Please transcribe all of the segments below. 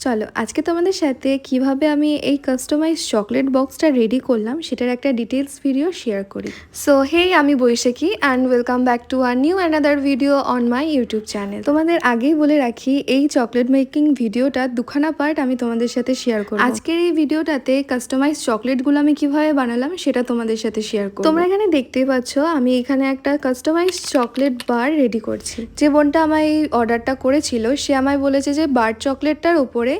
চলো আজকে তোমাদের সাথে কিভাবে আমি এই কাস্টমাইজ চকলেট বক্সটা রেডি করলাম সেটার একটা ডিটেলস ভিডিও শেয়ার করি। সো হেই, আমি Baishakhi and welcome back to our new another video on my YouTube channel. তোমাদের আগেই বলে রাখি, এই চকলেট মেকিং ভিডিওটা দুখানা পার্ট আমি তোমাদের সাথে শেয়ার করব। আজকের এই ভিডিওটাতে কাস্টমাইজ চকলেটগুলো আমি কিভাবে বানালাম সেটা তোমাদের সাথে শেয়ার করব। তোমরা এখানে দেখতেই পাচ্ছ আমি এখানে একটা কাস্টমাইজ চকলেট বার রেডি করছি। যে বোনটা আমায় এই অর্ডারটা করেছিল সে আমায় বলেছে যে বার চকলেটটার উপরে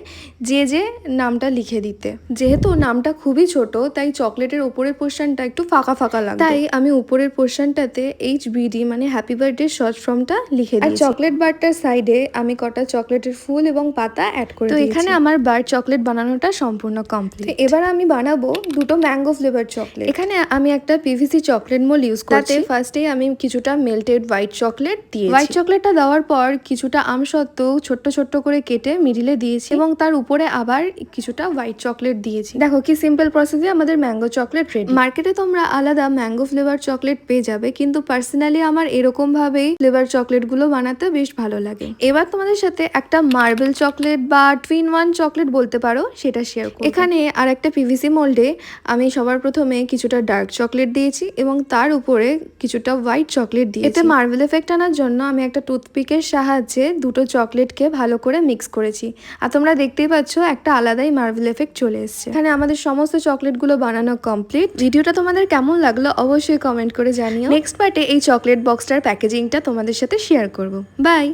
যে নামটা লিখে দিতে। যেহেতু নামটা খুবই ছোট তাই চকলেটের উপরের পোর্শনটা একটু ফাঁকা ফাঁকা লাগে, তাই আমি উপরের পোর্শনটাতে HBD মানে হ্যাপি বার্থডে শর্ট ফর্মটা লিখে দিয়েছি। আর চকলেট বারটার সাইডে আমি কটা চকলেটের ফুল এবং পাতা অ্যাড করে দিয়েছি। তো এখানে আমার বার চকলেট বানানোটা সম্পূর্ণ কমপ্লিট। এবার আমি বানাবো দুটো ম্যাঙ্গো ফ্লেভার চকলেট। এখানে আমি একটা PVC চকলেট মোল্ড ইউজ করছি। তাতে ফার্স্টেই আমি কিছুটা মেল্টেড হোয়াইট চকলেট দিয়েছি। হোয়াইট চকলেটটা দেওয়ার পর কিছুটা আমসত্ত্ব ছোট্ট ছোট্ট করে কেটে মিডিলে দিয়েছি এবং তার উপরে আবার কিছুটা হোয়াইট চকলেট দিয়েছি। দেখো কি সিম্পল প্রসেসে আমাদের ম্যাঙ্গো চকলেট রেডি। মার্কেটে তোমরা আলাদা ম্যাঙ্গো ফ্লেভার চকলেট পেয়ে যাবে, কিন্তু পার্সোনালি আমার এরকম ভাবেই ফ্লেভার চকলেট গুলো বানাতে বেশ ভালো লাগে। এবার তোমাদের সাথে একটা মার্বেল চকলেট বা টুইন ওয়ান চকলেট বলতে পারো সেটা শেয়ার করব। এখানে আর একটা PVC মোল্ডে আমি সবার প্রথমে কিছুটা ডার্ক চকলেট দিয়েছি এবং তার উপরে কিছুটা হোয়াইট চকলেট দিয়েছি। এতে মার্বেল এফেক্ট আনার জন্য আমি একটা টুথপিকের সাহায্যে দুটো চকলেটকে ভালো করে মিক্স করেছি। আর তোমরা দেখতেই পাচ্ছ একটা আলাদাই মার্বেল এফেক্ট চলে এসেছে। এখানে আমাদের সমস্ত চকলেটগুলো বানানো কমপ্লিট। ভিডিওটা তোমাদের কেমন লাগলো অবশ্যই কমেন্ট করে জানিও। নেক্সট পার্টে এই চকলেট বক্সটার প্যাকেজিংটা তোমাদের সাথে শেয়ার করব। বাই।